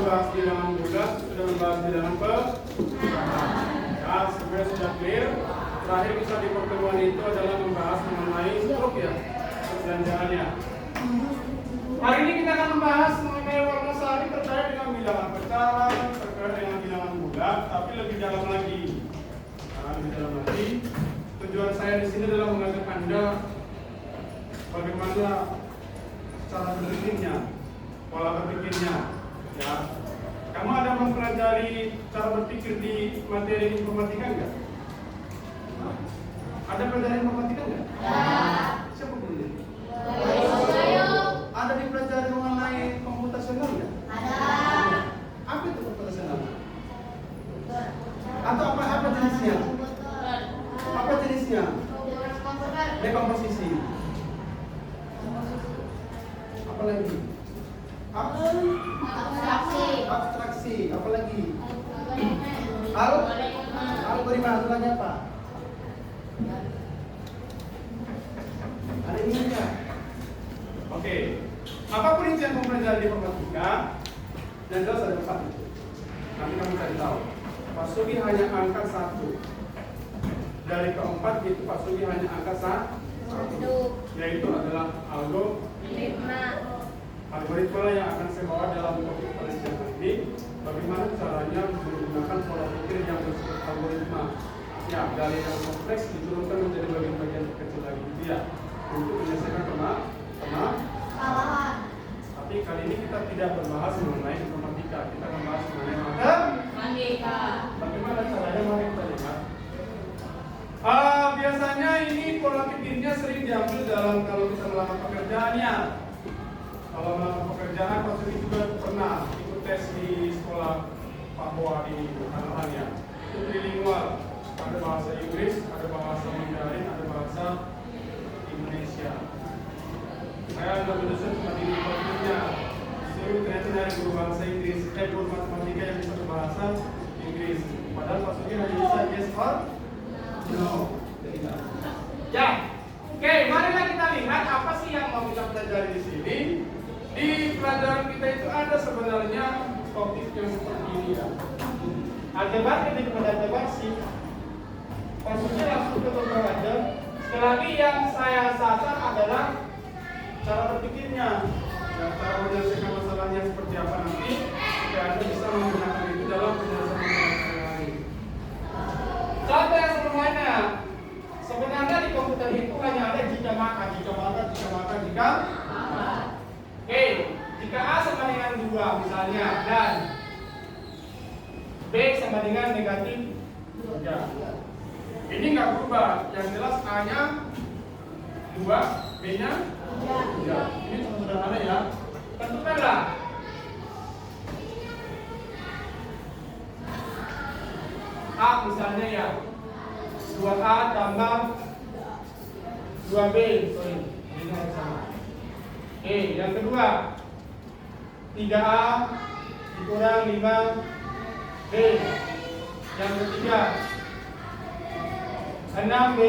membahas bilangan bulat, sudah membahas bilangan pecahan. Ya, sebenarnya sudah clear. Terakhir kita di pertemuan itu adalah membahas mengenai struk ya, perbelanjaannya. Hari ini kita akan membahas mengenai warna sari terkait dengan bilangan pecahan, terkait dengan bilangan bulat, tapi lebih dalam lagi. Nah, lebih dalam lagi. Tujuan saya di sini adalah mengajak Anda bagaimana cara berpikirnya, pola berpikirnya. Ya, kamu ada mempelajari cara berpikir di materi informatika enggak? Ada pelajaran informatika enggak? Siapa dulu? Ada dipelajari mengenai komputasional enggak? Apa itu komputasional? Atau apa jenisnya? Apa jenisnya? Dekomposisi. Apa lagi? Abstraksi. Apa lagi? Algoritma. Aturannya apa? Ada ini enggak? Oke. Apapun itu yang kamu pelajari di informatika, yang jelas ada 4 itu. Nanti kamu cari tahu. Pak Sugi hanya angkat 1. Dari keempat itu Pak Sugi hanya angkat 1, yaitu adalah algoritma yang akan saya bawa dalam topik penelitian ini. Bagaimana caranya menggunakan pola pikir yang disebut algoritma. Ya, dari yang kompleks diturunkan menjadi bagian-bagian kecil lagi gitu ya, untuk menyelesaikan kesalahan. Tapi kali ini kita tidak berbahas mengenai informatika, kita membahas mengenai matematika. Bagaimana caranya? Mari kita lihat. Biasanya ini pola pikirnya sering diambil dalam kalau kita melamar pekerjaannya. Kalau melamar pekerjaan pasti juga pernah ikut tes di sekolah Pak Boa di Kanahannya. Itu trilingual, ada bahasa Inggris, ada bahasa Mandarin, ada bahasa Indonesia. Saya ada dosen cuma di departemennya. Disuruh ternyata dari guru bahasa Inggris, guru matematika yang bisa berbahasa Inggris. Padahal maksudnya hanya bisa yes or no. Ya, oke, marilah kita lihat apa sih yang mau kita pelajari di sini. Di pelajaran kita itu ada sebenarnya topik yang seperti ini ya. Aljabar ketika pada aljabar sih, maksudnya langsung ke topik aja. Sekali lagi yang saya sasar adalah cara berpikirnya, ya, cara menyelesaikan masalahnya seperti apa nanti. Jika Anda bisa menggunakan itu dalam penyelesaian masalah lain. Contoh yang sederhana. Sebenarnya di komputer itu hanya ada jika maka. Oke, jika A sama dengan 2 misalnya dan B sama dengan negatif 3. Ini nggak berubah. Yang jelas A-nya 2, B-nya 3. Ini cukup sederhana ya. Tentukanlah A misalnya ya 2A tambah 2B, ini harus sama. Oke, yang kedua 3A dikurang 5B. Yang ketiga 6B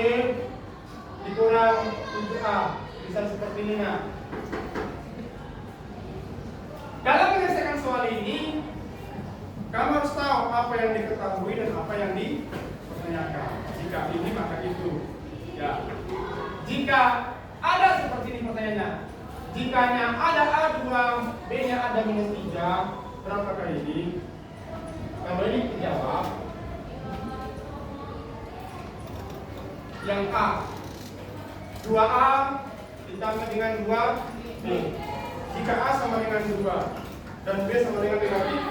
dikurang 7A. Bisa seperti ini nah. Dalam menyelesaikan soal ini, kamu harus tahu apa yang diketahui dan apa yang dipertanyakan. Jika ini maka itu. Ya. Jika ada seperti ini pertanyaannya. Jikanya ada A2, B-nya ada -3, berapakah ini? Kalau ini dijawab yang A 2A ditambah dengan 2B. Jika A sama dengan 2 dan B sama dengan negatif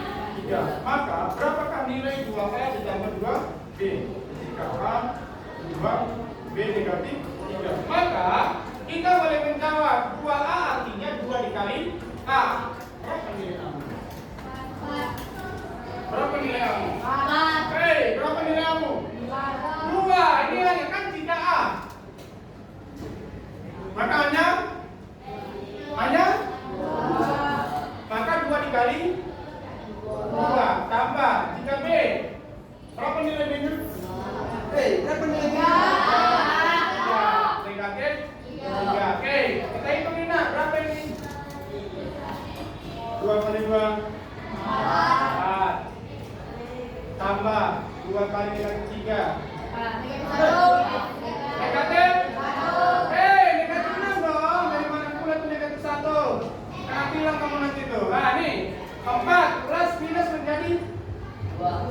3, maka berapakah nilai 2A ditambah 2B? Jika A 2, B negatif 3, maka kita boleh menjawab 2A artinya 2 dikali A. Berapa nilai A? Berapa nilai A? Berapa nilai A? 2. Ini hanya kan jika A. Maka hanya 2. Maka 2 dikali 2 tambah jika B. Berapa nilai B-nya? Berapa nilai B-nya? Negatif 3. Oke, kita hitung ini nah, berapa ini? 2 kali 2 kali negatif 3. Negatif 1. Negatif 6 dong. Dari mana pula tuh negatif 1? Nah, bilang kamu nanti tuh. Nah, nih. 4 plus minus menjadi 4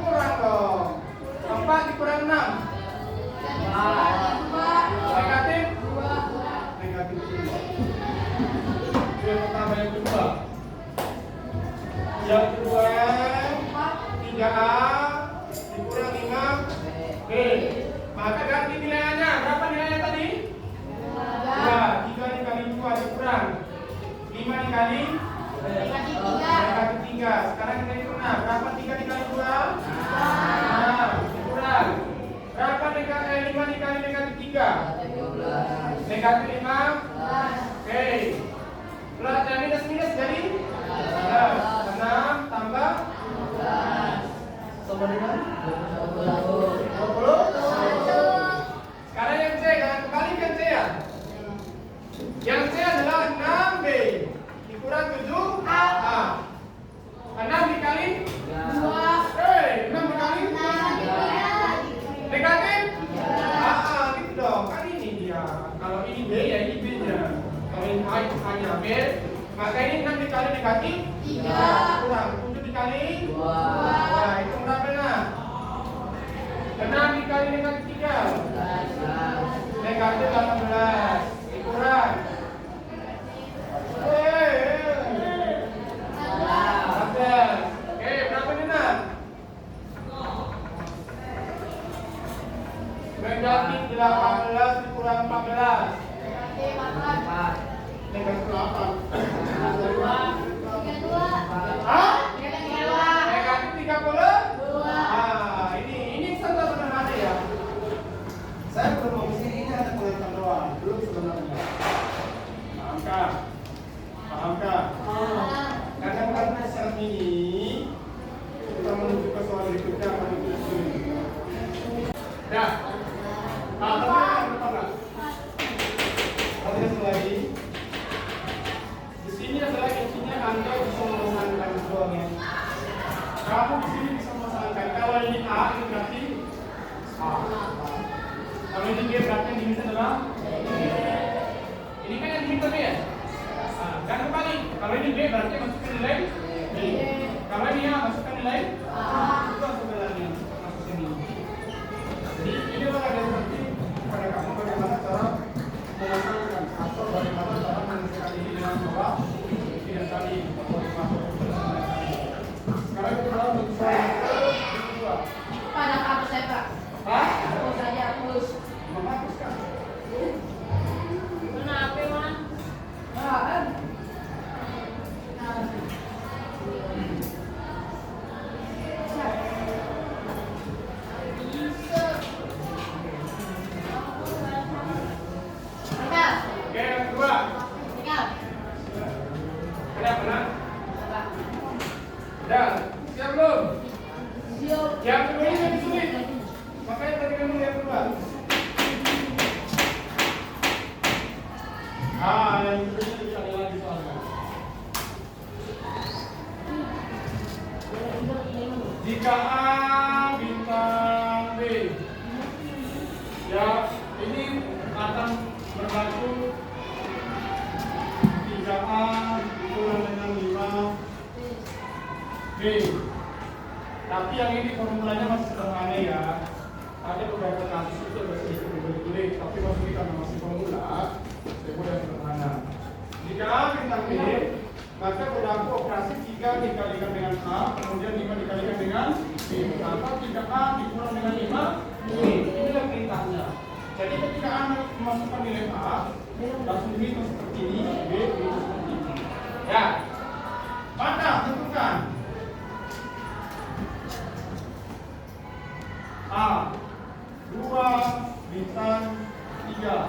kurang dong. 4 dikurang 6 negatif 2. Yang pertama, yang kedua. Yang kedua 3A dikurang 5B. Maka ganti nilainya. Berapa nilainya tadi? 2. 3 dikali 2 dikurang 5 dikali negatif 3. Sekarang kita hitung. Berapa 3 dikali 2? 6. Dikurang berapa 5 dikali negatif 3? Negatif 5. Oke. Plus dan minus jadi 6 tambah sama dengan 20. Sekarang yang C, jangan kembalikan C ya. Yang C adalah 6B dikurang 7A. 6 dikali 2. 6 dikali negatif 3. Gitu dong. Kan ini dia. Kalau ini B ya ini B nya. Kalau ini A itu hanya B. Maka ini 6 dikali negatif 3 kurang 7 dikali 2. Nah, itu berapa nah? 6 dikali negatif 3 negatif 18 dikurang 14. Oke, berapa ini nah? Negatif 18 dikurang 14 negatif 8. Hah? Negatif 32. Ini sederhana ya. Saya belum mau kesini, ini ada pengertian doang, belum sebenarnya. Pahamkah? Kadang-kadang saat ini kita menuju ke soal berikutnya menuju ke sini. Dah. Tapi ada satu lagi. Di sini adalah intinya Anda bisa memasangkan doang ya. Kamu di sini bisa memasangkan. Kalau ini A, ini berarti A. Kalau ini B, berarti yang diminta adalah ini kan yang diminta B ya? Dan kembali, kalau ini B berarti masukkan nilai B. Kalau ini A, masukkan nilai A. Itu sebenarnya masuk sini. Jadi ini adalah seperti pada kamu bagaimana cara memasangkan atau bagaimana cara mengisahkan ini dengan bawah tidak tadi masuk. Sekarang kita dalam bentuk soal kedua. Pada kamu saya Pak. Hah? Hapus saja hapus. Menghapuskan. Mana HP mana? Oke, yang kedua. Ada benar? Dah, siap belum? Yang kedua ini lebih sulit. Makanya tadi kamu yang kedua. Yang kedua ini bisa ada lagi soalnya. Jika A bintang B, ya ini akan berlaku 3A kurang dengan 5B. Tapi yang ini formulanya masih sederhana ya. Ada beberapa kasus itu agak sedikit berbelit-belit, tapi maksudnya karena masih formula, saya buat yang sederhana. Jika A bintang B, maka berlaku operasi 3 dikalikan dengan A, kemudian 5 dikalikan dengan B. Maka 3A dikurang dengan 5B. Inilah perintahnya. Jadi ketika A memasukkan nilai A, langsung dihitung seperti ini, B dihitung seperti ini. Ya, maka tentukan A 2 bintang 3,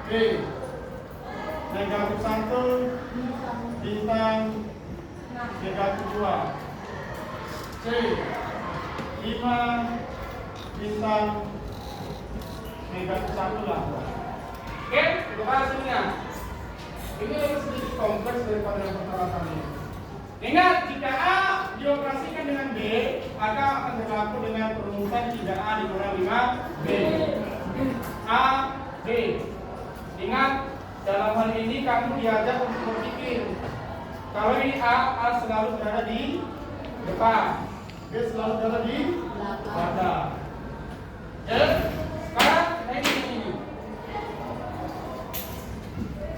B negatif 1 bintang negatif 2, C 5 bintang negatif 1 lah. Oke, itu hasilnya. Ini sedikit kompleks daripada yang pertama kali. Ingat, jika A dioperasikan dengan B, maka akan berlaku dengan perumusan 3A dikurang 5B. A, B. Ingat, dalam hal ini kamu diajak untuk berpikir. Kalau ini A selalu berada di depan, B selalu berada di belakang. Ya, sekarang ini.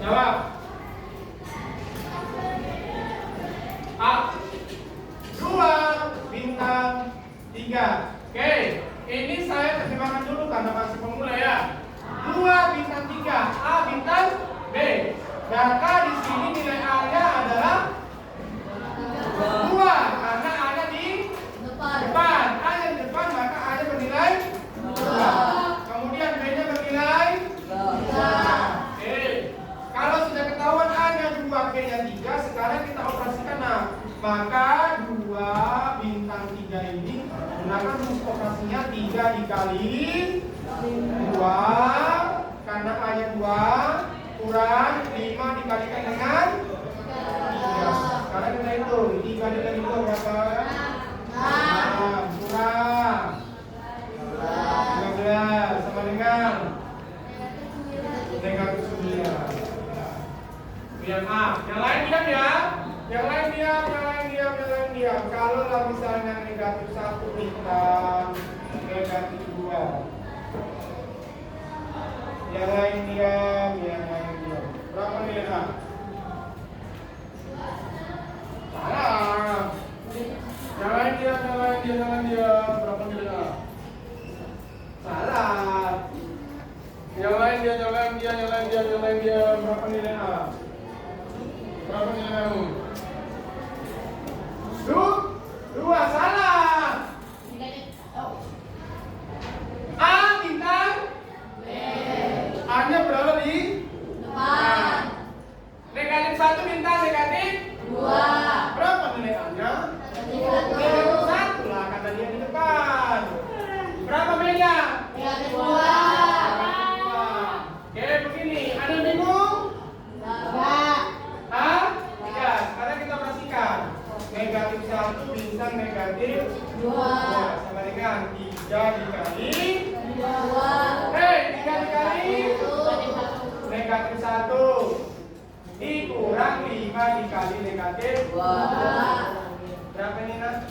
Jawab. A 2 bintang 3. Oke, ini saya terjemahkan dulu karena masih pemula ya. 2 bintang 3, A bintang B. Maka di sini nilai A-nya adalah 2 karena A-nya di depan. A-nya di depan maka A-nya bernilai 2. Kemudian B-nya bernilai 3. Oke. Kalau sudah ketahuan A-nya 2, B-nya 3, sekarang kita operasikan. Nah, maka 2 bintang 3 ini gunakan rumus operasinya 3 dikali 2 karena A-nya 2 kurang 5 dikalikan dengan 3. Sekarang kita hitung 3 dikali 2 berapa? 6 kurang 15 sama dengan negatif 9. Yang A, yang lain diam ya. Yang lain diam. Kalau misalnya negatif 1 bintang, negatif 2. Yang lain diam. Berapa nilai A? Salah. Yang lain diam. Berapa nilai A? Salah. Yang lain diam. Berapa nilai A? Berapa nilai A? 2 salah. A bintang A-nya berada di depan. Negatif 1 bintang negatif 2. Berapa nilai A-nya? Negatif 1 lah karena dia di depan. Berapa B-nya? Negatif 2. Oke, begini. Ada yang bingung? Hah? Ya, sekarang kita operasikan. Negatif 1 bintang negatif 2 sama dengan 3 dikali 2. 3 dikali negatif 1 dikurang 5 dikali negatif 2. Berapa ini, Nak?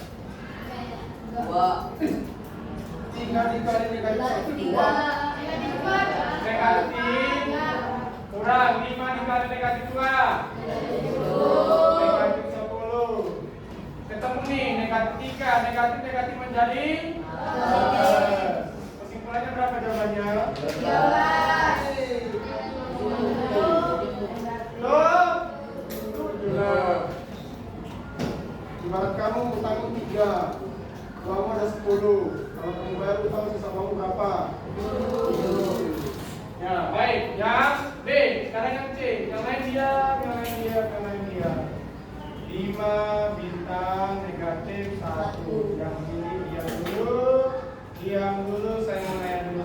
2. 3 dikali negatif 1 2. Negatif kurang 5 dikali negatif 2 negatif 10. Ketemu nih negatif 3, negatif menjadi 12. Kesimpulannya berapa jawabannya? 17. Ibarat kamu utangmu 3, uangmu ada 10. Kalau kamu bayar utang sisa uangmu berapa? 7. Ya, baik. Yang B, sekarang yang C. Yang lain diam. 5 bintang negatif 1. Yang ini diam dulu. Saya mau nanya dulu.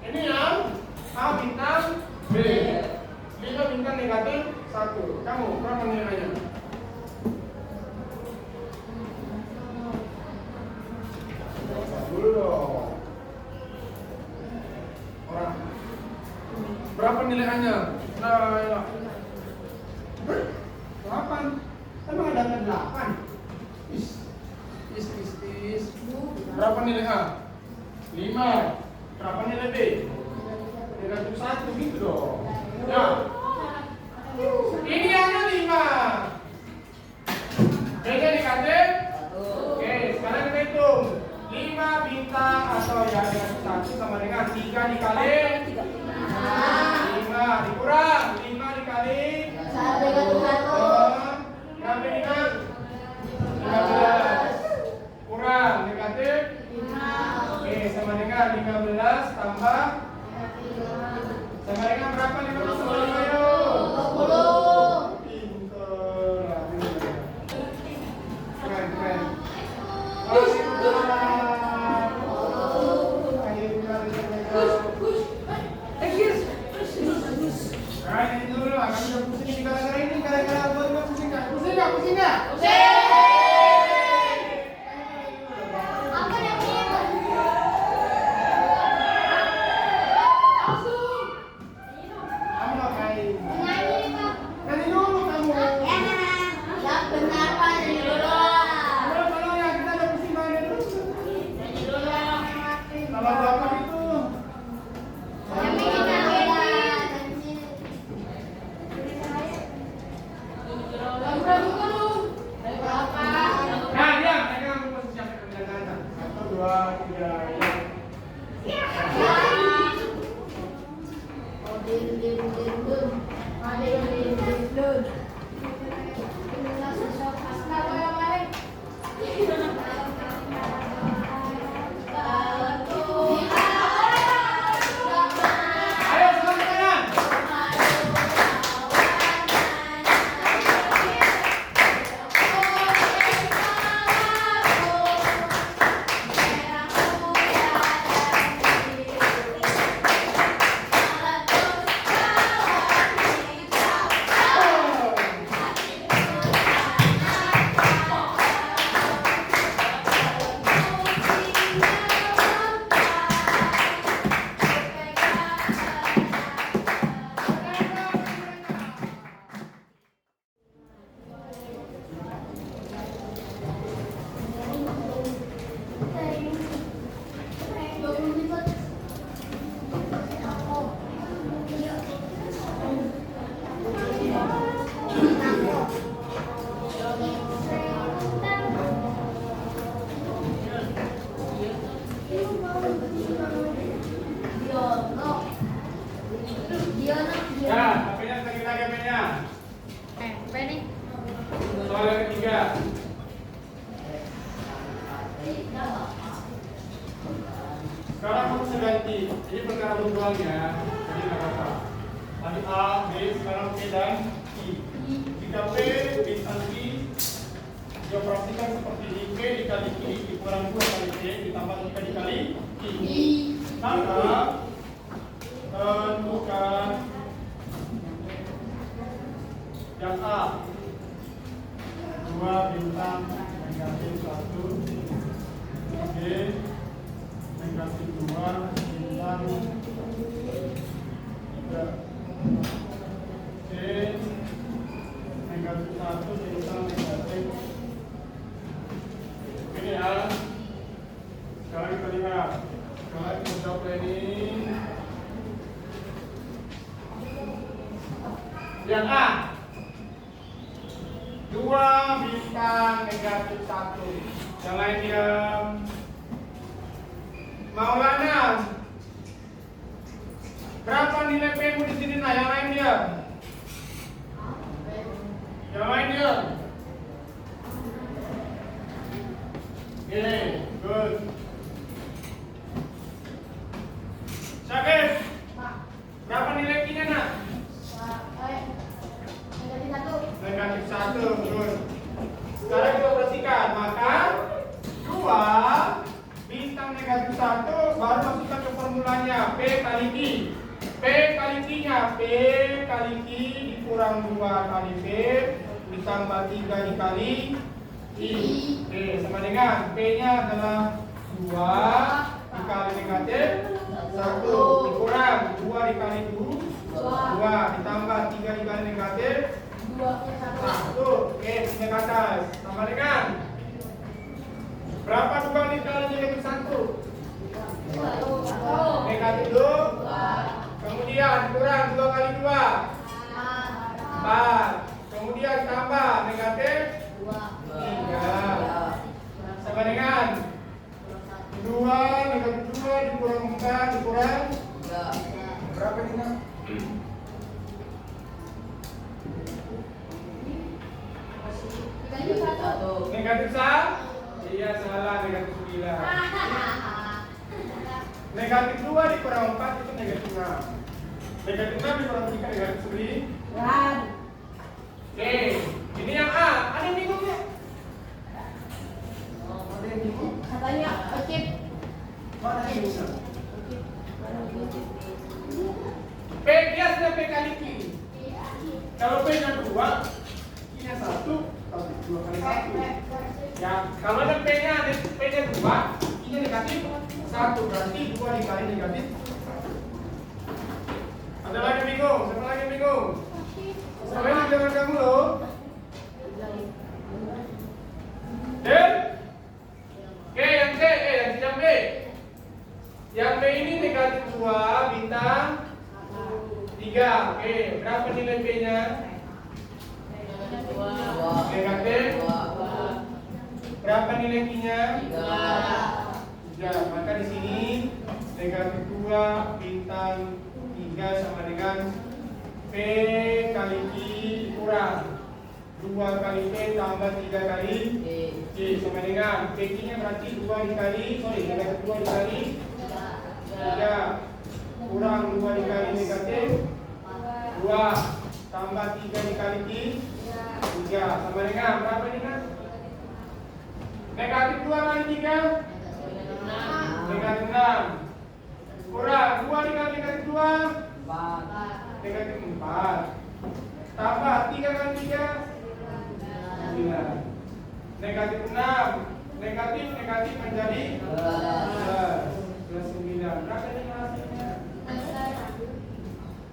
Ini yang A bintang B. 5 bintang negatif 1. Kamu berapa nilainya? Dulu dong. Orang berapa nilainya? Nah, ya. 8. Emang ada 8? Is. Berapa nilai A? 5. Berapa nilai B? Negatif 1 gitu dong. Ya. Ini ada 5. B-nya negatif 1. Oke, sekarang kita hitung. 5 bintang atau ya negatif 1 sama dengan 3 dikali 5 dikurang 5 dikali 1 ngambil ingat 15 kurang negatif 5. Oke, sama dengan 15 tambah sama dengan berapa? 15 sama 5 yuk 20. Pintar. Keren. Right. cara berjualnya, jadi nggak apa. Tadi A, B, sekarang P dan I. Jika P bintang I dioperasikan seperti ini, P dikali I dikurang 2 kali P ditambah 3 dikali I. Maka tentukan yang A 2 bintang negatif 1, B negatif 2 bintang 3, C negatif 1 bintang negatif. Ini ya. Sekarang kita lihat. Sekarang kita jawab ini. Yang A 2 bintang negatif 1. Yang lain diam. Maulana, berapa nilai P mu di sini? Nah, yang lain diam. Yang lain diam. Ini, good. Syakir, berapa nilai Q-nya nak? Negatif 1, good. Sekarang kita operasikan, maka 2 bintang negatif 1 baru masukkan ke formulanya P kali Q. P kali Q-nya P kali Q dikurang 2 kali P ditambah 3 dikali I. Oke, sama dengan P-nya adalah 2 dikali negatif 1 dikurang 2 dikali 2 ditambah 3 dikali negatif 1. Oke, pindah ke atas. Sama dengan berapa 2 dikali negatif 1? Negatif 2. Kemudian kurang 2 kali 2 4. Kemudian tambah negatif 3. Sama dengan 2 negatif 2 dikurang 4 dikurang berapa ini nak? Negatif 1? Iya, salah, negatif 9. Negatif 2 dikurang 4 itu negatif 6. Negatif 6 dikurang 3 negatif 9. Oke, ini yang A. Ada yang bingung ya? Ada yang bingung? Katanya Ocip. Mana yang bingung? P dia sudah P kali Q. Kalau P nya 2, Q nya 1, tapi 2 kali 1. Ya, kalau ada P-nya 2, I-nya negatif 1, berarti 2 dikali negatif 1. Ada lagi bingung? Siapa lagi bingung? Sampai di belakang kamu loh. Dan oke, yang C, yang B. Yang B ini negatif 2 bintang 3. Oke, berapa nilai P-nya? Negatif. Berapa nilai Q-nya? 3. Maka di sini negatif 2 bintang 3 sama dengan P kali Q kurang 2 kali P tambah 3 kali Q sama dengan P-nya berarti 2 dikali, negatif 2 dikali 3 kurang 2 dikali negatif 2 tambah 3 dikali Q 3 sama dengan berapa ini kan? Negatif 2 kali 3 negatif 6 kurang 2 dikali negatif 2 negatif 4 tambah 3 kali 3 9 negatif 6 negatif menjadi plus 9. Berapa ini hasilnya?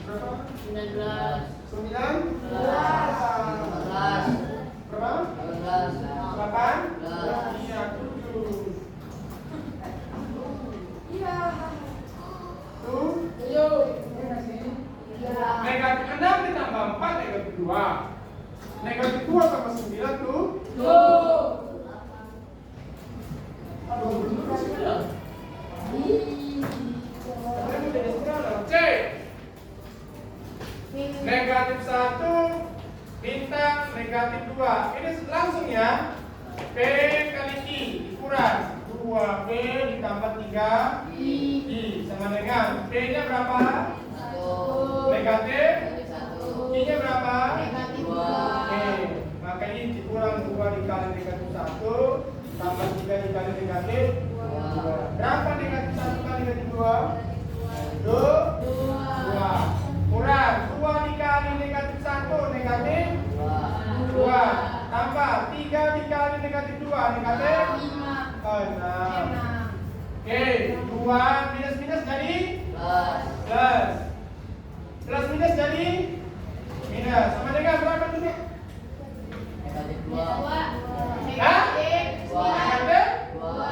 Berapa? 19. 9? Berapa? 8? Iya, 7. Negatif 6 ditambah 4 negatif 2. Negatif 2 tambah 9 tuh. Aduh, bener kasih ya. C. Negatif 1 bintang negatif 2. Ini langsung ya. P kali I dikurang 2B ditambah 3I sama dengan B-nya berapa? 1. Negatif. -1. I-nya berapa? -2. Oke, maka ini dikurang 2 dikali negatif 1 tambah 3 dikali negatif 2. Berapa negatif 1 kali negatif 2? 2. Kurang 2 dikali negatif 1 negatif 2 tambah 3 dikali negatif 2 negatif 6. Oke, 2 minus minus jadi plus. Plus minus jadi minus. Sama dengan berapa ini? -2. Hah? -2. Negatif? 2.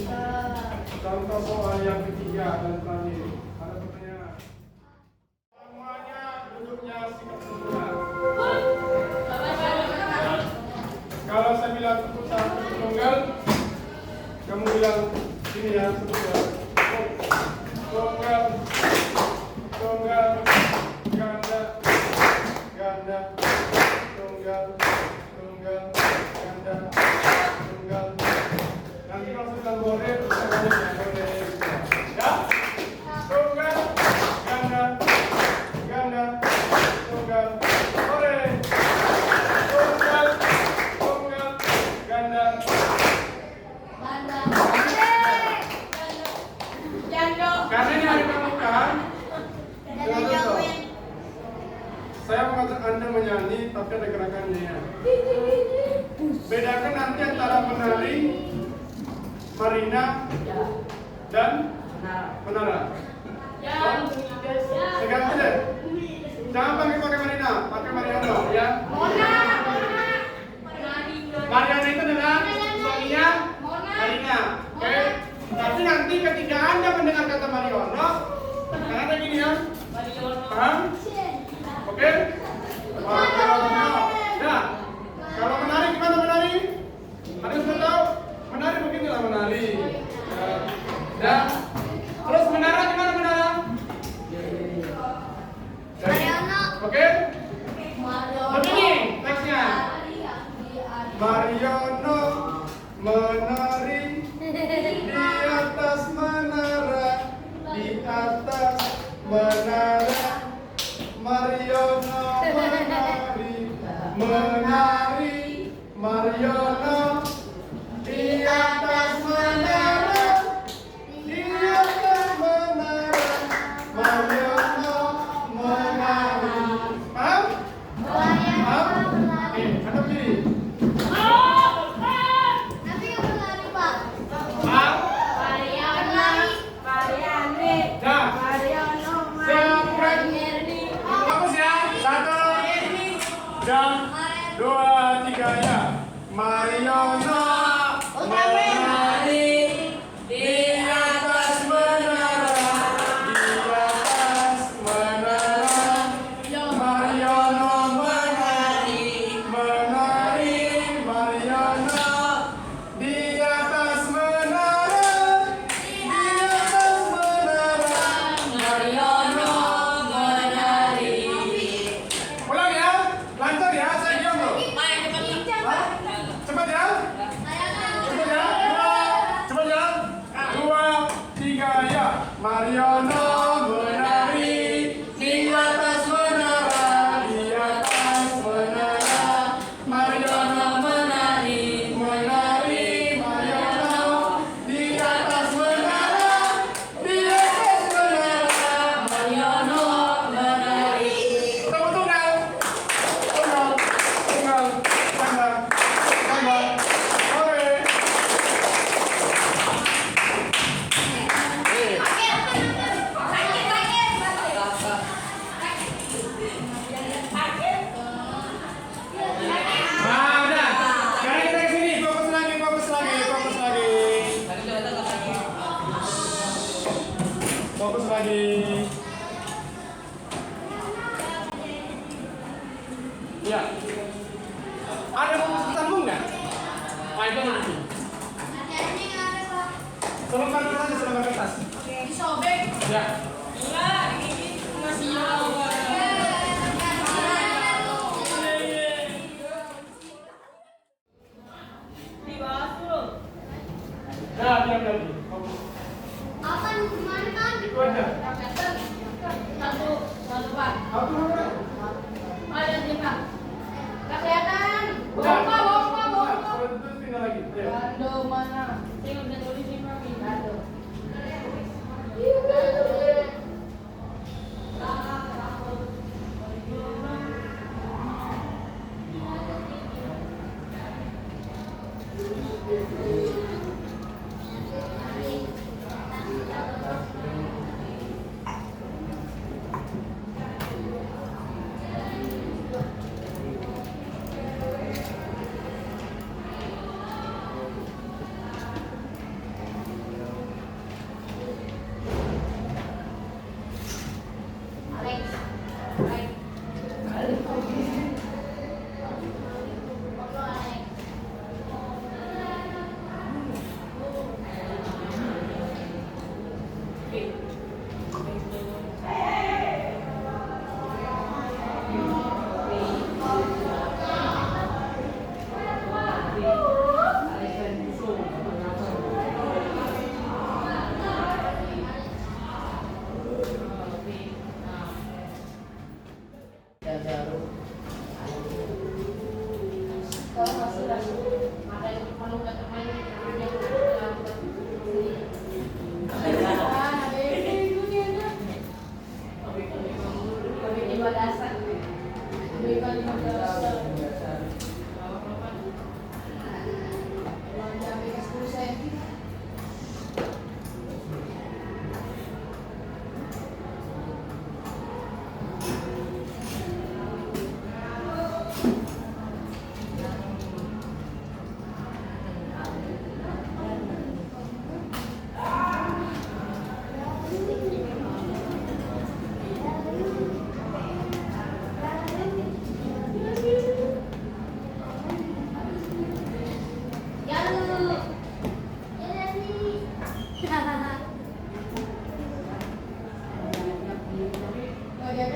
Nah, contoh soal yang ketiga dan terakhir. Ada pertanyaan? Semuanya duduknya sikap sempurna. Kalau saya bilang sebut satu tunggal, kamu bilang ini ya sebut ya. Tunggal, tunggal, ganda, ganda, tunggal, tunggal, ganda, tunggal. Nanti kalau sudah boleh, saya balik ya boleh. Ya, tunggal, ganda, ganda, tunggal, boleh. Tunggal, tunggal, ganda. Karena ini hari pembukaan, saya mengajak Anda menyanyi, tapi ada gerakannya. Bedakan nanti antara menari, Marina, dan menara. Seganti deh. Jangan pakai Marina, pakai Mariano ya. Mariana itu adalah suaminya Marina. Oke. Tapi nanti ketika Anda mendengar kata Mariono, karena gini ya. Paham? Oke? Mariono. Nah, kalau menari gimana menari? Ada yang sudah tahu? Menari beginilah menari. Ya. Terus menara gimana menara? Oke? Begini teksnya. Mariono menari di atas menara, di atas menara. Mariono menari, menari. Mariono di atas menara, di atas menara. Mariono menari. Paham? Paham? Ada pilih. Dan 2, 3 ya. Mariono menari di atas menara, di atas menara. Mariono menari, menari. Mariono di atas menara, di atas menara. Mariono menari. Ulang ya, lancar ya, saya diam loh. Cepat ya. Cepat ya. Cepat ya. 2, 3 ya. Mariono menari di atas menara, di atas menara. Mariono menari, menari. Mariono di atas menara, di atas menara. Mariono menari. Tunggu tunggal. Tunggal, tunggal, tambah, tambah, sore. Nah, udah. Sekarang kita ke sini, fokus lagi, fokus lagi, fokus lagi. Fokus lagi. Ya. Ada mau sambung nggak? Pak itu nanti. Selengkap kertas, selengkap kertas. Disobek. Ya. Enggak, ini masih dibahas dulu. Itu aja. Satu, Pak. Satu apa? Ada sih, Pak. Nggak kelihatan. Udah. Bohong, Pak. Kalau itu tinggal lagi. Ayo. Gado mana? Saya udah tulis ini, Pak. Gado.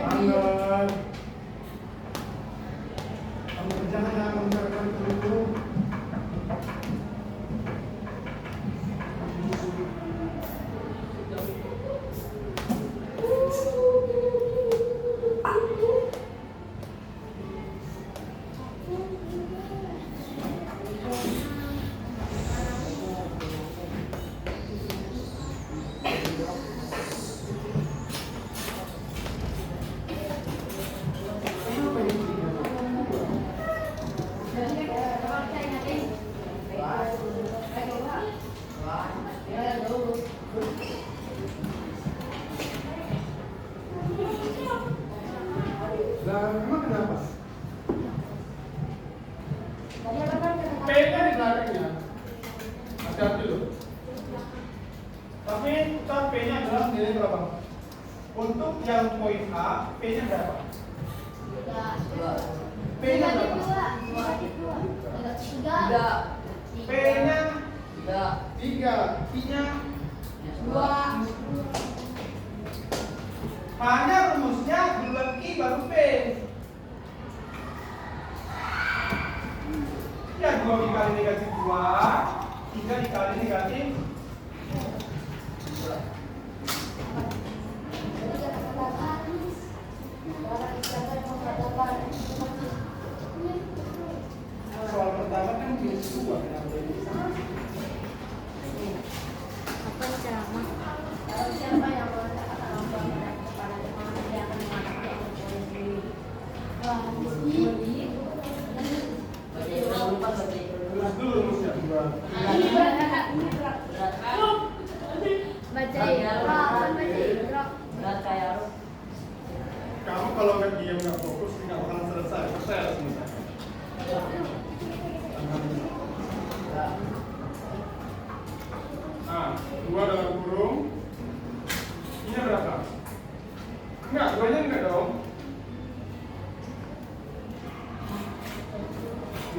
Angkat. Kamu kerjakan yang mengerjakan itu. Lah, emang kenapa? P-nya di belakangnya. Hati-hati loh. Tapi ntar P-nya adalah nilai berapa? Untuk yang poin A, P-nya berapa? P-nya berapa? P-nya 3, I-nya 2. Hanya rumusnya bulat I baru P. Ya 2 dikali negatif 2, 3 dikali negatif 2. Soal pertama kan minus 2, kenapa jadi sama? Apa ceramah? Siapa yang mengatakan lambang dan kepala jemaah dia akan mengatakan oleh sendiri. Wah, Terus dulu rumusnya 2. ini berat. Baca ya, baca ya. Berat kayak Kamu kalau nggak diam nggak fokus nggak bakalan selesai. Percaya selesai. Nah, 2 dalam kurung. Ini berapa? Enggak, 2-nya enggak dong.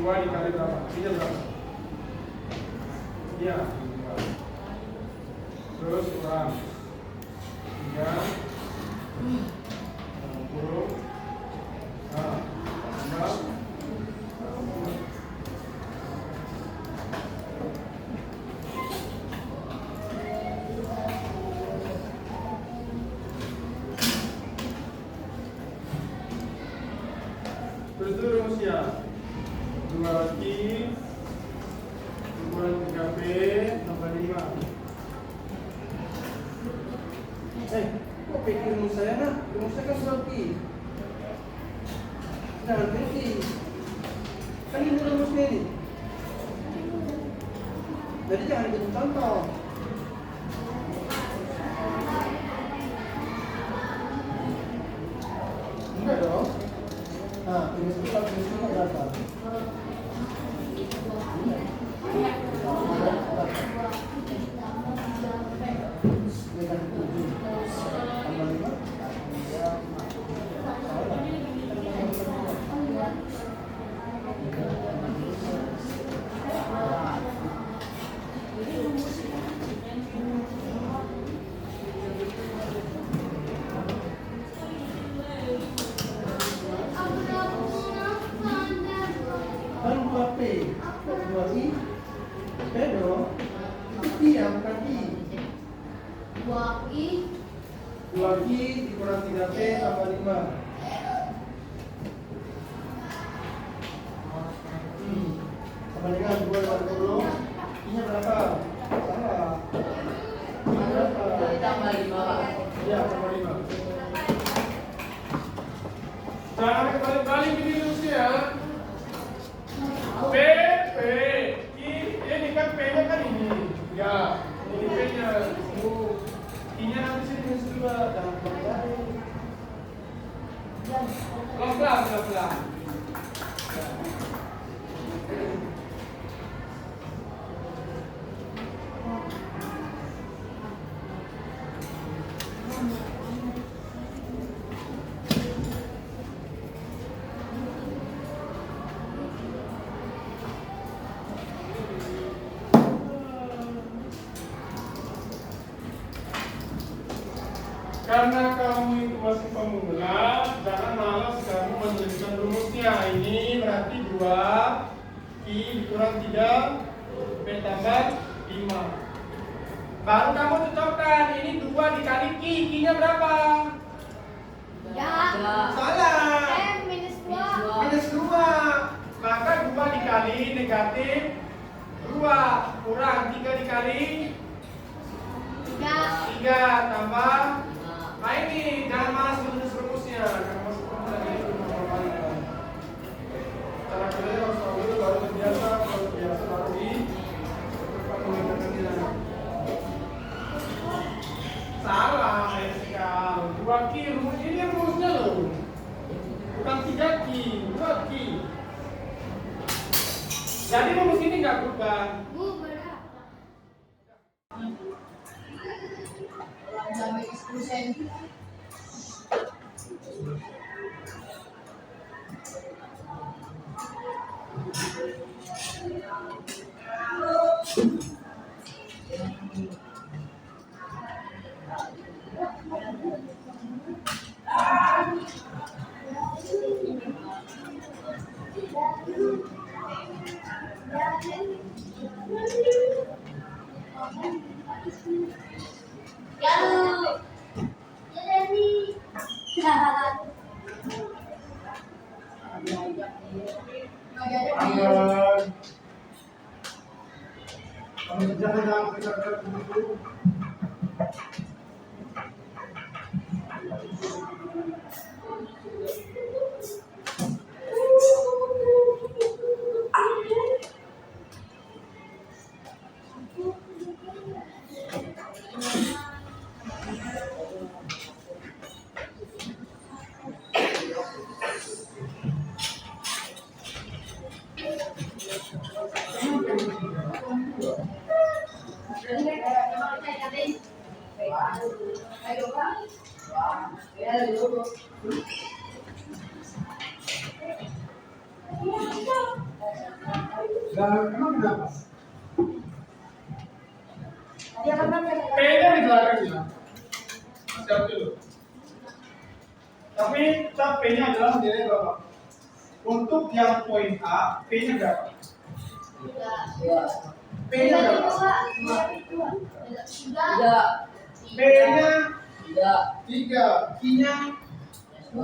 2 dikali berapa? Ini berapa? Iya. 2. Terus kurang 3 dalam kurung. Nah, 5. rumusnya. 2Q dikurangi 3P tambah 5. Kok pikir rumus saya nak? Rumusnya kan sudah Q. Jangan berhenti. Kan ini rumusnya ini. Jadi jangan ikut contoh. Enggak dong. Nah, ini sekitar berapa? Kan 2P, 2I, P dong. Itu I ya, bukan I. 2I 2I dikurang 3P tambah 5. Sama dengan 2 I-nya berapa? Salah. I-nya berapa? tambah 5. Iya, tambah 5. Jangan kebalik-balik ini rumusnya. P, ini kan P-nya kan ini. Ya, ini P-nya. I-nya nanti sini minus 2. Jangan kebalik-balik. Pelan-pelan. Karena kamu itu masih pemula, jangan malas kamu menuliskan rumusnya. Ini berarti 2I dikurang 3P tambah 5. Baru kamu cocokkan, ini 2 dikali Q, Q-nya berapa? Ya. Salah. minus 2. Minus 2. Maka 2 dikali negatif 2 kurang 3 dikali 3 tambah. Nah ini, jangan malas menulis rumusnya. Karena masuk pemula ini normal. Cara kerjanya harus tahu dulu, baru terbiasa, baru di mengerjakannya. Salah, sekali. 2Q rumus ini rumusnya loh. Bukan 3Q, 2Q. Jadi rumus ini nggak berubah. Sampai 10 cm. Jangan dulu. Emang kenapa? P-nya di belakangnya. Siap dulu. Tapi tetap P-nya adalah nilai berapa? Untuk yang poin A, P-nya berapa? P-nya berapa? P-nya 3, Q-nya 2.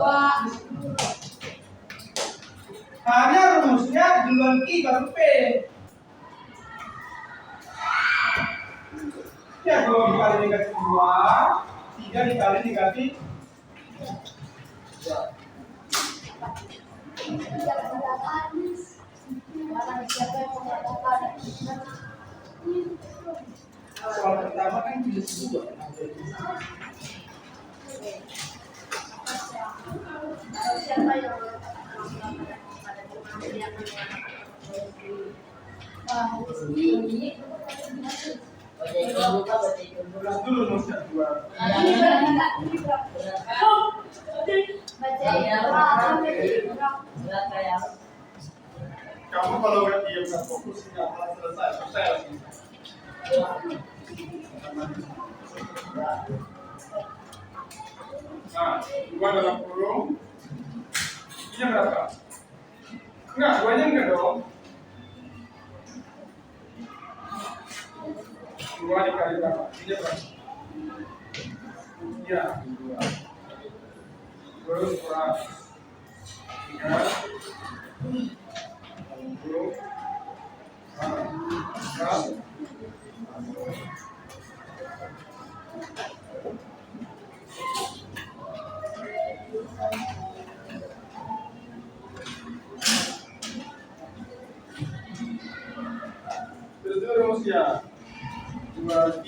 Hanya rumusnya duluan Q baru P. Ya kalau dikali negatif 2, 3 dikali negatif 2. Soal pertama kan minus 2. Siapa yang pada jemaah yang ini Tulis dulu rumusnya 2. Kamu kalau nggak diam nggak fokus nggak akan selesai. Percaya sih. Nah, 2 dalam kurung ini berapa? Enggak, 2-nya enggak dong. 2 dikali berapa? Ini berapa? Iya, 2. Terus kurang 3. 10. Terus rumusnya 2Q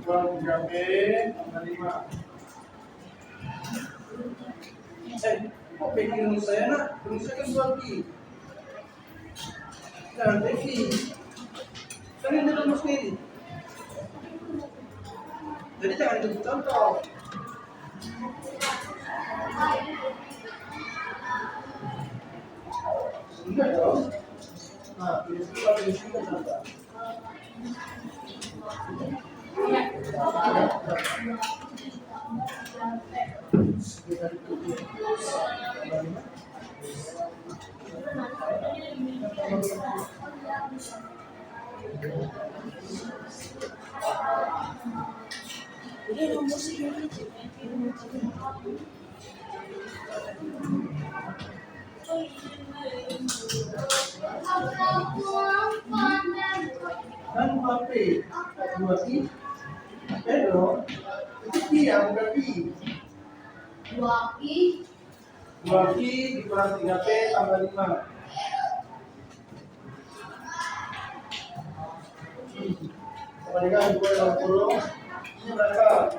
kurang 3P tambah 5. Kok pegang rumus saya nak? Rumusnya kan 2Q. Jangan pegang. Kan ini rumus ini. Jadi jangan ikut contoh. Enggak dong. Nah, pilih sini contoh. Dan 2P, 2Q, dong. Itu Q ya, bukan Q. 2Q dikurang 3P tambah 5. Kembalikan 2 dalam kurung. Ini berapa?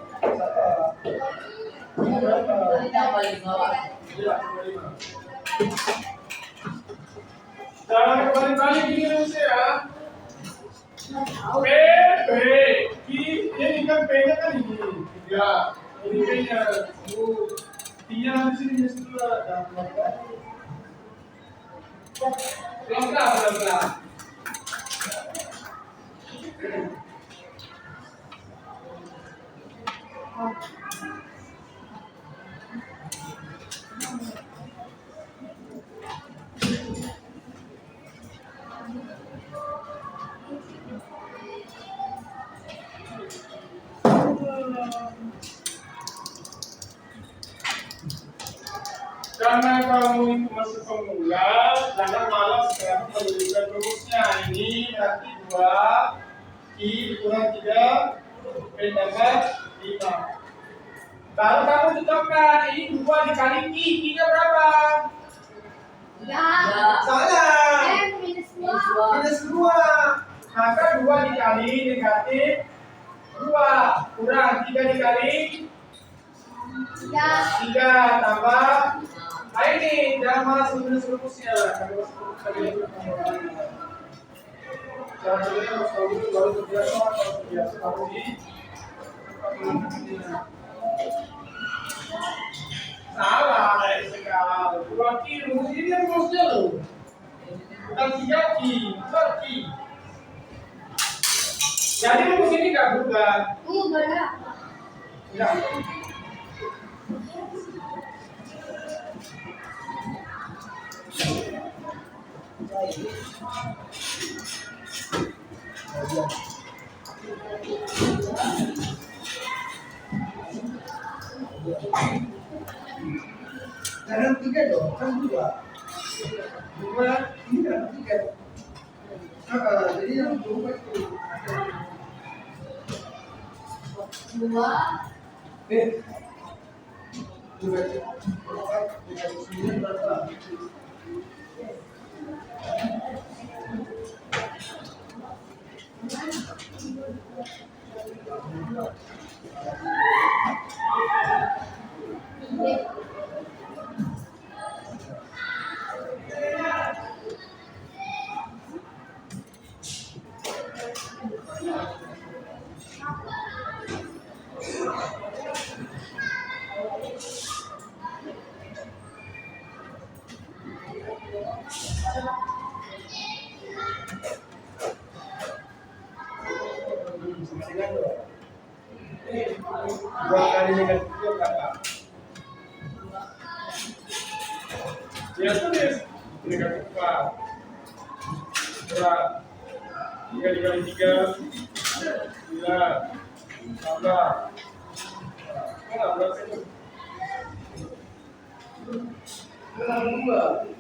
Ini berapa? Iya, 25. Jangan kembali-balik ini rumusnya ya. P, ini kan P-nya kan ini 3, ini P-nya T-nya di sini minus 2 dan pelan-pelan. Karena kamu itu masih pemula, jangan malas sekarang menuliskan rumusnya. Ini berarti 2 Q kurang 3 P tambah 5. Lalu kamu cocokkan ini 2 dikali Q, Q-nya berapa? Salah. Minus 2. Maka 2 dikali negatif 2 kurang 3 dikali 3 tambah. Nah ini jangan malas menulis rumusnya. Kalau masuk rumus jangan dulu harus tahu dulu baru terbiasa. Kalau terbiasa tahu di salah dari segala. 2Q rumus ini rumusnya loh. Bukan 3Q, 4Q. Jadi rumus ini nggak berubah. Enggak. Jangan 3 dong, kan 2. 2, ini kan 3. Jadi yang 2 itu. 2. Eh, 2 itu. 9 berapa? Dua kali negatif itu berapa? Ya tulis negatif 4. Berat 3 dikali 3 9 14. Kenapa itu? Kurang 2.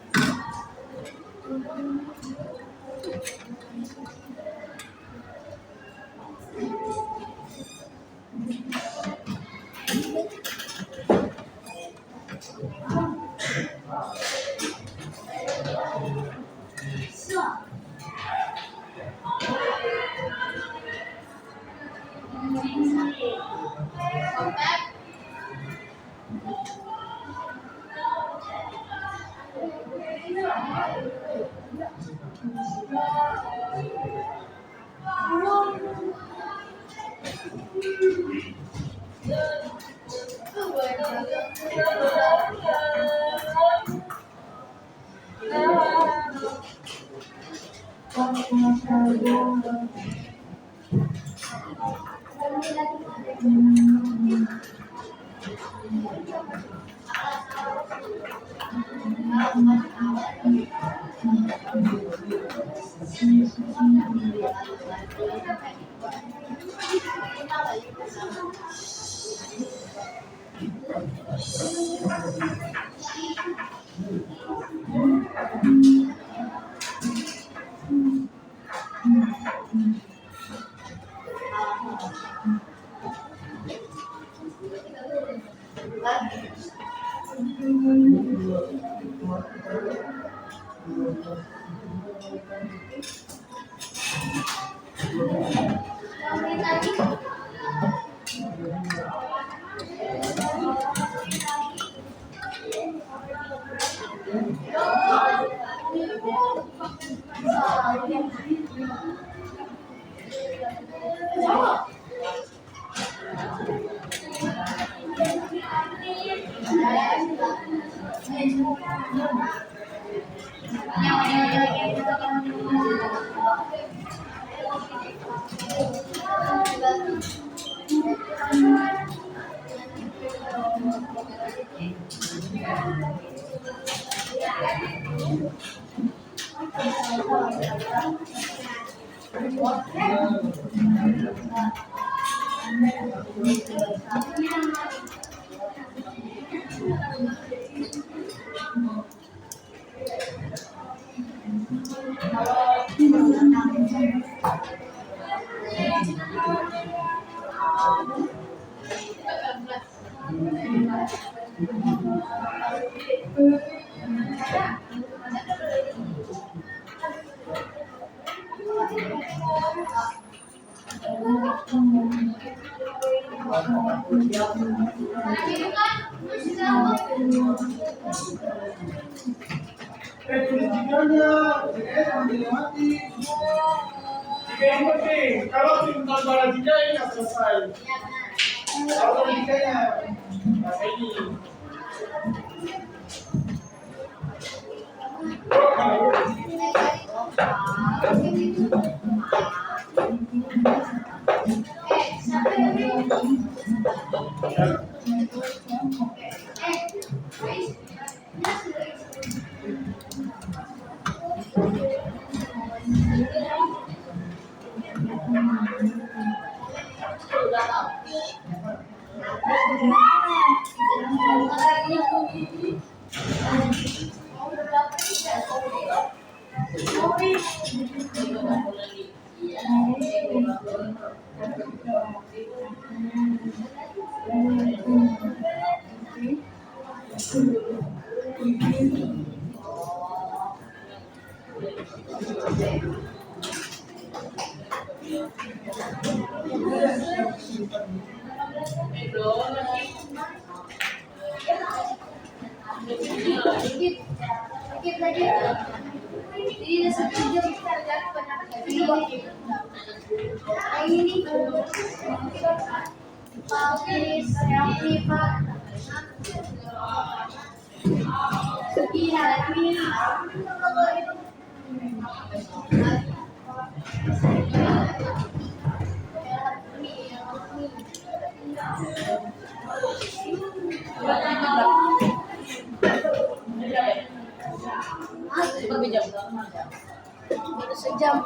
Tulis tiganya, jangan dilewati. 3 yang penting. Kalau tinggal bala 3 ini nggak selesai. Kalau tiganya, Masa ini. Oh, kalau Dikit. Dikit lagi. Jadi udah 1 jam kita jalan banyak. Yang ini. Paus, selfie, Pak. Iya, ini. Baru sejam.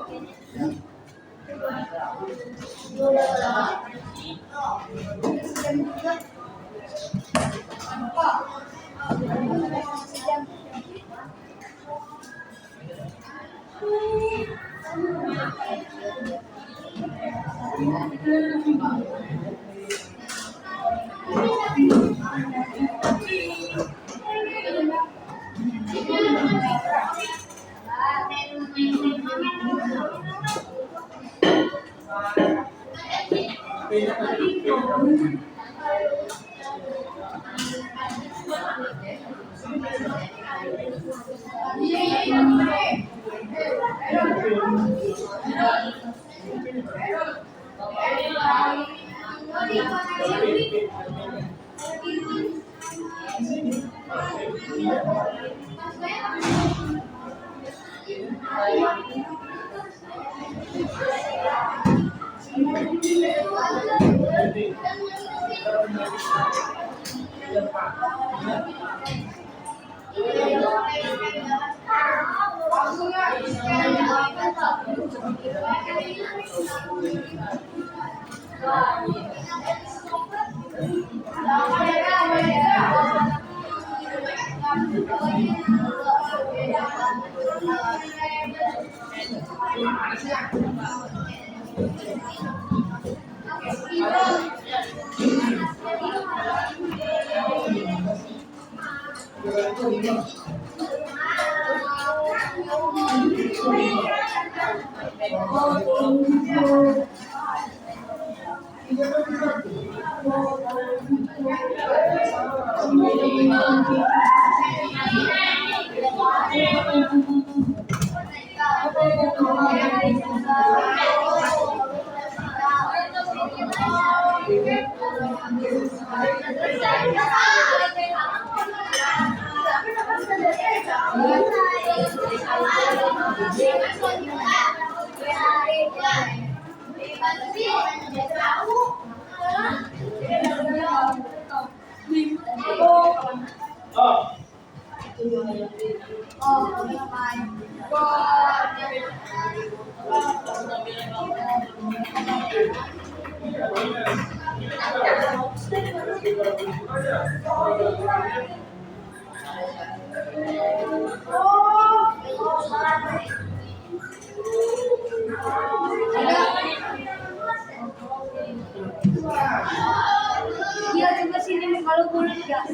Dia juga sini kalau boleh enggak.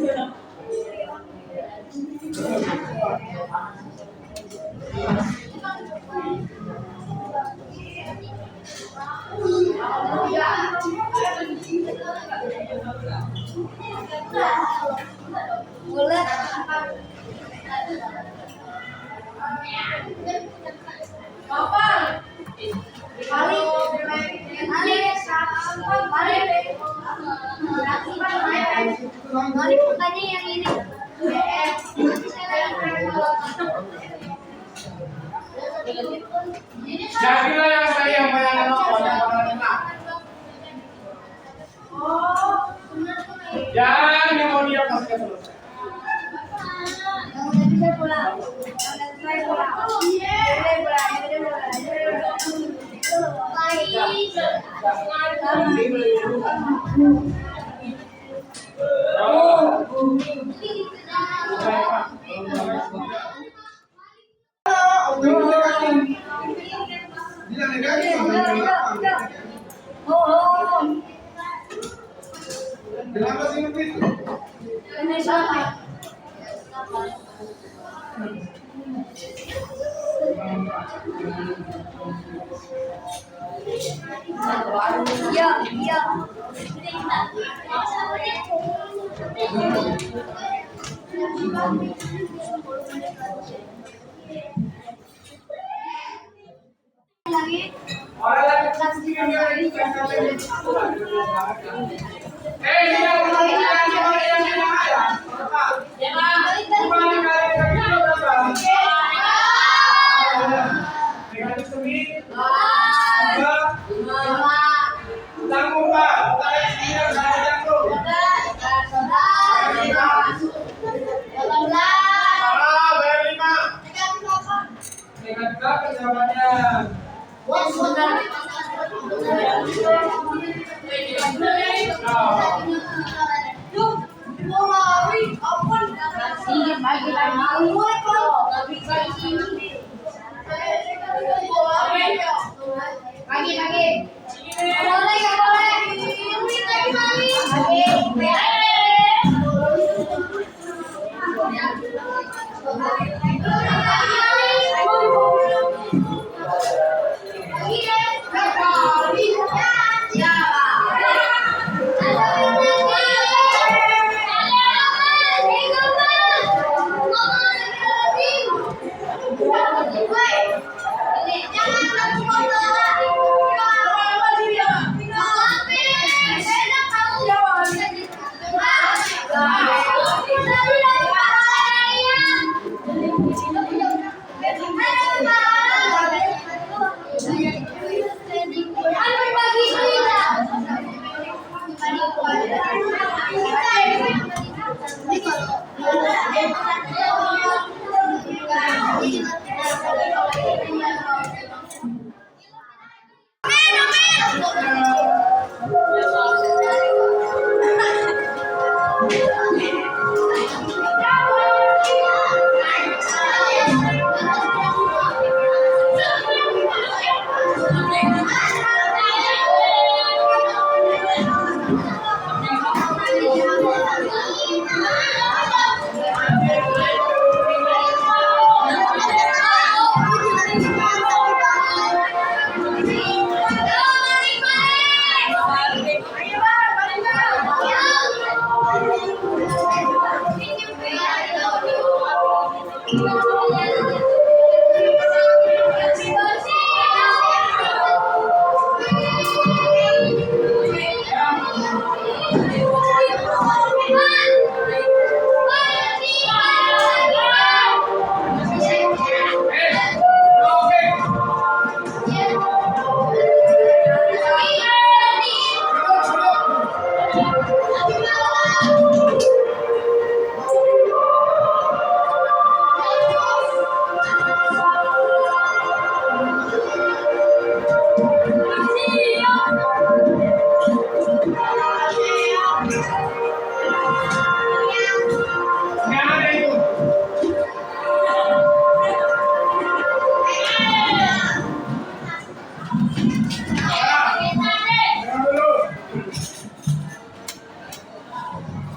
Boleh. Bapak. Balik. Balik bukannya yang ini. Jadilah yang saya bayangkan jangan yang mau dia pasca selesai. Saya pulang. Saya pulang. Saya Orang lagi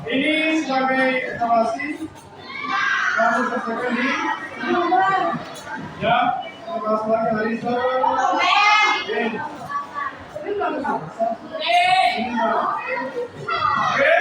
ini sebagai evaluasi kamu selesaikan di ya kelas lagi hari Senin. Oke.